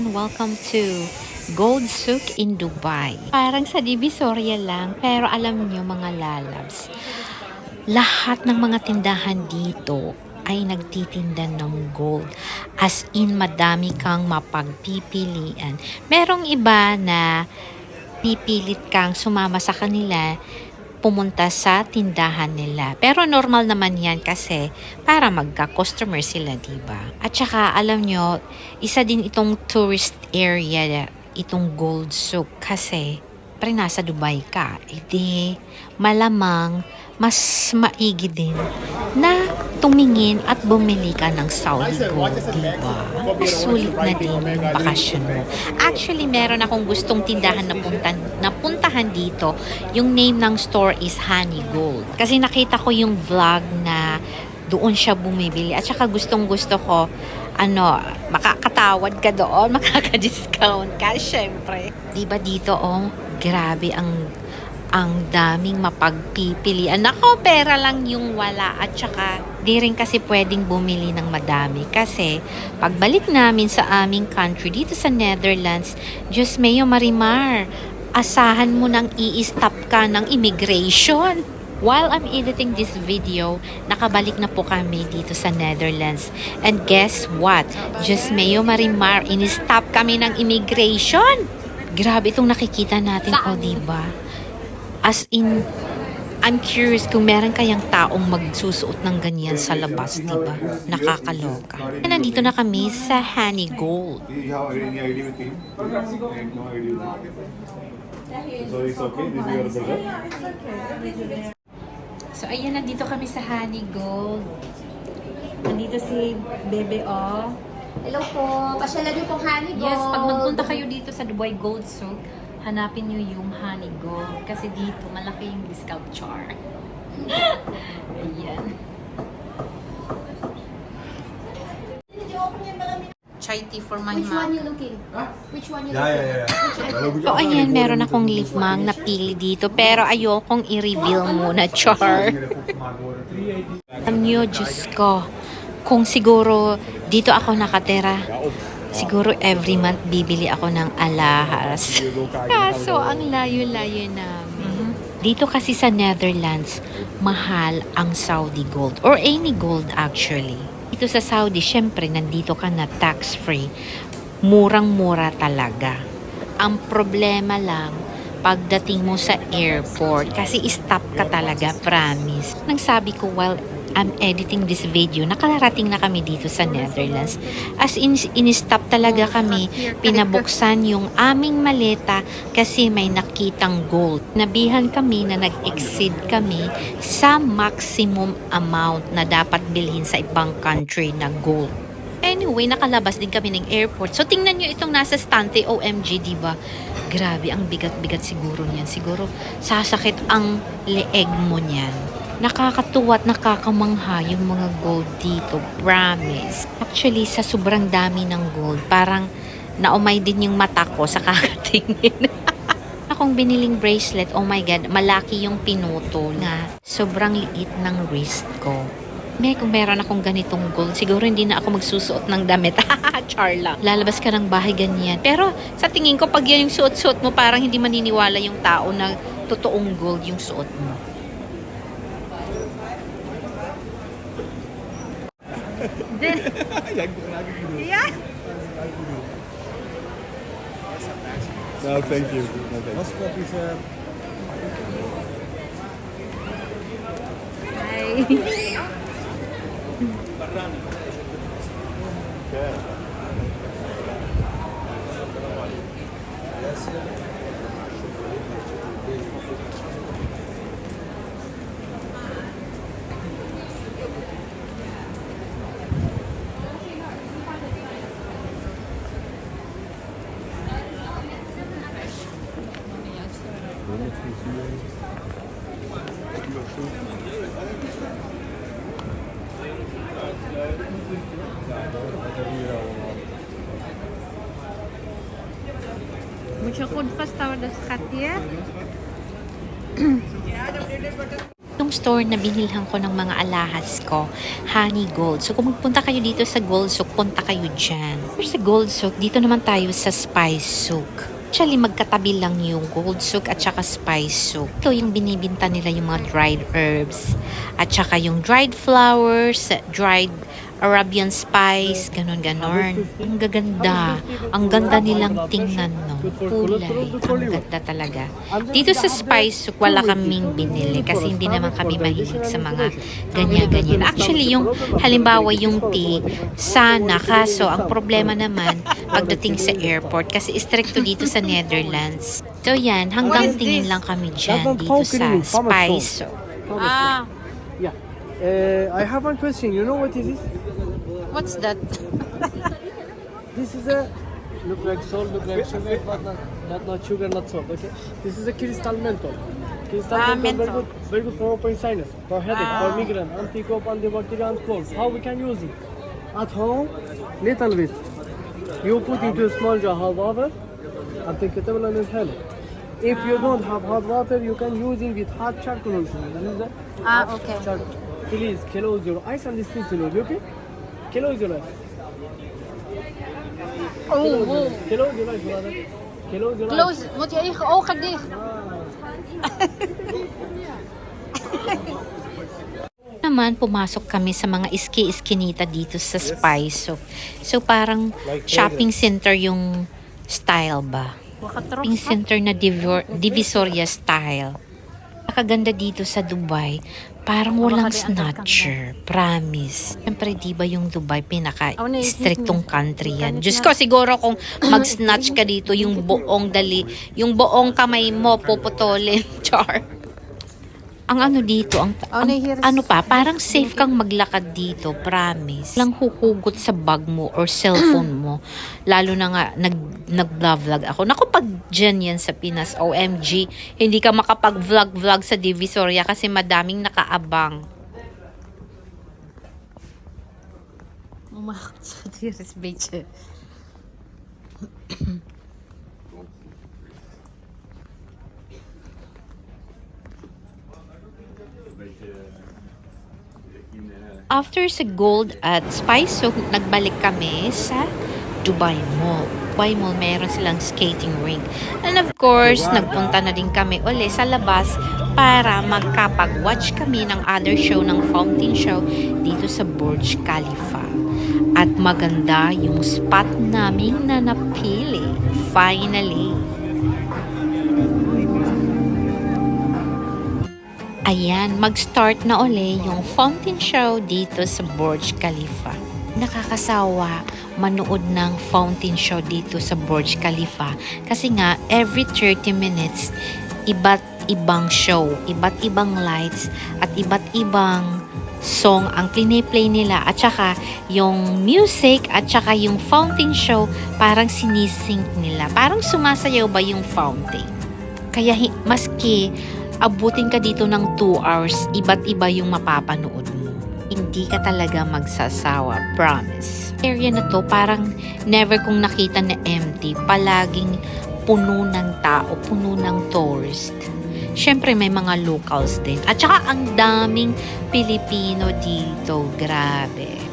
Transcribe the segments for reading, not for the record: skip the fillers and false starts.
everyone! Welcome to Gold Souk in Dubai. Parang sa Divisoria lang, pero alam niyo mga lalabs, lahat ng mga tindahan dito ay nagtitinda ng gold. As in, madami kang mapagpipilian. Merong iba na pipilit kang sumama sa kanila pumunta sa tindahan nila. Pero normal naman yan kasi para magka-customer sila, diba? At saka, alam nyo, isa din itong tourist area, itong Gold Souk kasi pre nasa Dubai ka, edi malamang mas maigi din na tumingin at bumili ka ng Saudi gold, diba? Sulit na din yung bakasyon mo. Actually, meron akong gustong tindahan na puntahan dito. Yung name ng store is Honey Gold. Kasi nakita ko yung vlog na doon siya bumibili. At saka gustong gusto ko, makakatawad ka doon, makaka-discount ka, syempre. Diba dito, grabe ang daming mapagpipilian. Nako, pera lang yung wala. At saka, di rin kasi pwedeng bumili ng madami. Kasi, pagbalik namin sa aming country, dito sa Netherlands, Diyos mayo Marimar, asahan mo nang i-stop ka ng immigration. While I'm editing this video, nakabalik na po kami dito sa Netherlands. And guess what? Diyos mayo Marimar, in-stop kami ng immigration. Grabe itong nakikita natin, diba? As in, I'm curious kung meron kayang taong magsusuot ng ganyan sa labas, diba? Nakakaloka. Nandito na kami sa Honey Gold. Do you have any ID with him? No ID with him. So it's okay? This is your brother? So, ayan, nandito kami sa Honey Gold. Nandito si Bebe, Hello po, pasyalan niyo pong Honey Gold. Yes, pag magpunta kayo dito sa Dubai Gold Souk, hanapin niyo yung Honey Gold. Kasi dito, malaki yung discount char. Ayan. Chai tea for my Which one mom. you looking? Which one you Yeah. looking? So, ayan, meron akong lip mang napili dito. Pero ayokong i-reveal muna, char. Alam niyo, Diyos ko, kung siguro dito ako nakatira, siguro every month bibili ako ng alahas. Kaso, ang layo-layo namin. Dito kasi sa Netherlands, mahal ang Saudi gold. Or any gold actually. Dito sa Saudi, syempre, nandito ka na tax-free. Murang-mura talaga. Ang problema lang, pagdating mo sa airport, kasi stop ka talaga, promise. Nang sabi ko, while I'm editing this video, nakalarating na kami dito sa Netherlands. As in-stop talaga kami, pinabuksan yung aming maleta kasi may nakitang gold. Nabihan kami na nag-exceed kami sa maximum amount na dapat bilhin sa ibang country na gold. Anyway, nakalabas din kami ng airport. So, tingnan nyo itong nasa stante, OMG, diba? Grabe, ang bigat-bigat siguro niyan. Siguro, sasakit ang leeg mo niyan. Nakakatuwa at nakakamangha yung mga gold dito, promise. Actually, sa sobrang dami ng gold, parang naumay din yung mata ko sa kakatingin. Akong biniling bracelet, oh my God, malaki yung pinutol nga. Sobrang liit ng wrist ko. Kung meron akong ganitong gold, siguro hindi na ako magsusuot ng damit. Char lang. Lalabas ka ng bahay ganyan. Pero sa tingin ko, pag yan yung suot-suot mo, parang hindi maniniwala yung tao na totoong gold yung suot mo. Yeah. No, thank you. No, thank you. Hi. Mucho food fast tower das Katia. Yung yung store na binilhan ko ng mga alahas ko, Honey Gold. So kung magpunta kayo dito sa Gold Souk, punta kayo dyan. Or sa Gold Souk, dito naman tayo sa Spice Souk. Actually, magkatabi lang yung Gold Souk at saka Spice Souk. Ito yung binibinta nila yung mga dried herbs at saka yung dried flowers, dried Arabian spice, ganon-ganon. Ang gaganda. Ang ganda nilang tingnan, no? Kulay. Ang ganda talaga. Dito sa Spice Souk, wala kaming binili kasi hindi naman kami mahilig sa mga ganyan-ganyan. Actually, yung halimbawa yung tea, sana. Kaso, ang problema naman, pagdating sa airport, kasi stricto dito sa Netherlands. So yan, hanggang tingin lang kami dyan dito sa Spice Souk. Ah, Yeah. I have one question. You know what is this? what's that? This is a look like salt, look like sugar, but not sugar, not salt. Okay. This is a crystal menthol. Crystal menthol, very good for open sinus, for headache, for migraine, anti-cough, antibacterial, and cold. How we can use it? At home, little bit. You put into a small jar hot water and take a table and inhale it. If you don't have hot water, you can use it with hot charcoal also. You use that? Okay. Charcoal. Please close your eyes and listen slowly, okay? Close your eyes. Close your eyes, brother. Close your eyes. Close, moet je eigen ogen dicht. Naman, pumasok kami sa mga iski-iskinita dito sa Spice Souk. So, parang shopping center yung style ba? Shopping center na Divisoria style. Nakaganda dito sa Dubai, parang walang snatcher, promise. Siyempre, di ba yung Dubai, pinaka-strictong country yan. Diyos ko, siguro kung mag-snatch ka dito, yung yung buong kamay mo, puputulin, char. Ang ano dito, ano pa, parang safe kang maglakad dito, promise. Lang huhugot sa bag mo or cellphone mo. Lalo na nga, nag-vlog ako. Naku, pag dyan yan sa Pinas, OMG, hindi ka makapag-vlog sa Divisoria kasi madaming nakaabang. Umakot sa Tiris Beach. After sa Gold at Spice Souk, nagbalik kami sa Dubai Mall. Dubai Mall, meron silang skating rink. And of course, nagpunta na din kami uli sa labas para magkapag-watch kami ng other show, ng fountain show dito sa Burj Khalifa. At maganda yung spot naming na napili. Finally. Ayan, mag-start na uli yung fountain show dito sa Burj Khalifa. Nakakasawa manood ng fountain show dito sa Burj Khalifa kasi nga every 30 minutes iba't ibang show, iba't ibang lights at iba't ibang song ang play nila at saka yung music at saka yung fountain show parang sinisync nila. Parang sumasayaw ba yung fountain? Kaya maski abutin ka dito ng 2 hours, iba't iba yung mapapanood mo. Hindi ka talaga magsasawa, promise. Area na to, parang never kong nakita na empty. Palaging puno ng tao, puno ng tourist. Siyempre, may mga locals din. At saka, ang daming Pilipino dito. Grabe.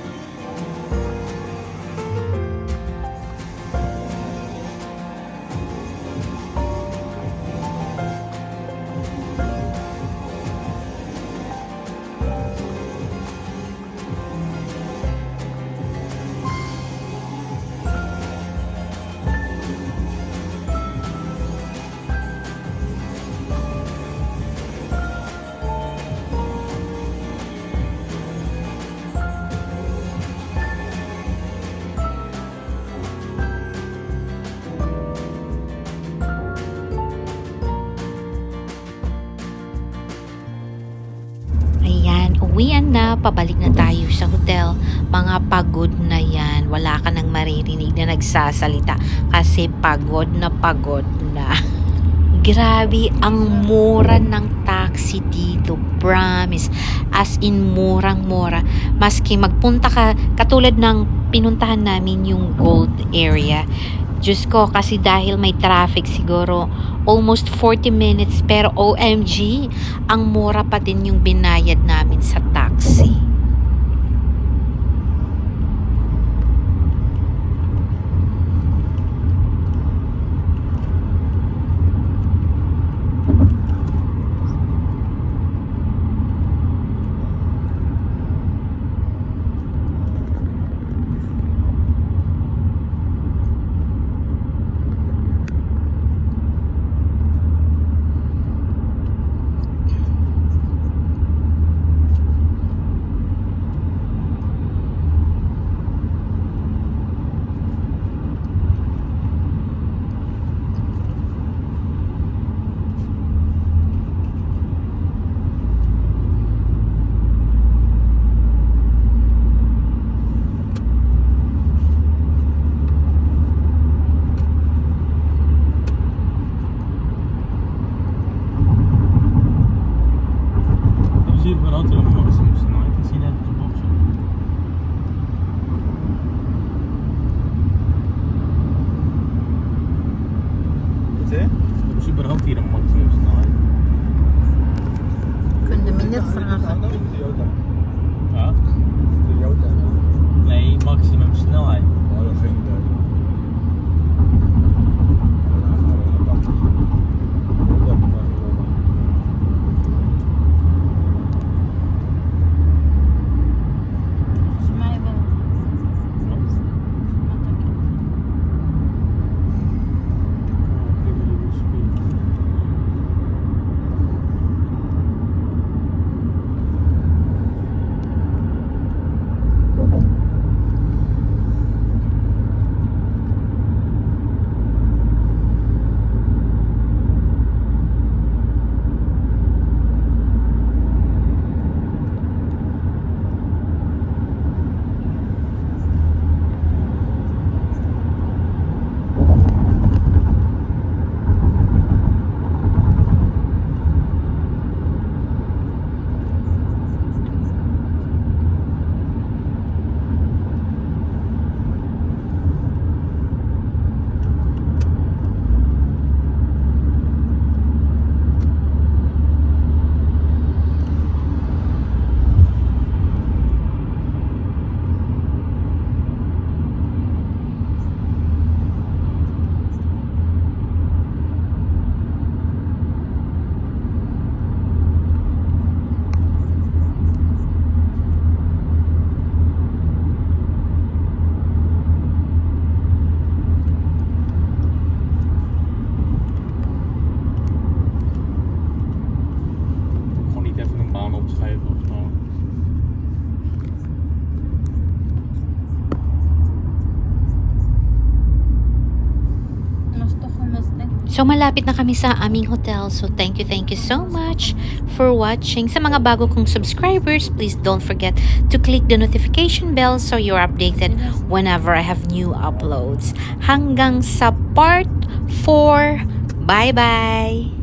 Uwian na, pabalik na tayo sa hotel. Mga pagod na yan. Wala ka nang maririnig na nagsasalita kasi pagod na pagod na. Grabe, ang mura ng taxi dito. Promise. As in, murang-mura. Maski magpunta ka, katulad ng pinuntahan namin yung Gold area. Diyos ko, kasi dahil may traffic siguro, almost 40 minutes, pero OMG, ang mura pa din yung binayad namin sa taxi. Je ziet maar altijd op Maximum snelheid. Ik zie net op de box. Wat zei je? Je ziet überhaupt hier een maximum snelheid. Kunnen we net vragen. Toyota. Ja? Toyota. Nee, maximum snelheid. Oh, dat geen idee. Volgens mij wel. Gewoon niet even een baan opschrijven of zo. So malapit na kami sa aming hotel. So thank you so much for watching. Sa mga bago kong subscribers, please don't forget to click the notification bell so you're updated whenever I have new uploads. Hanggang sa part 4. Bye-bye!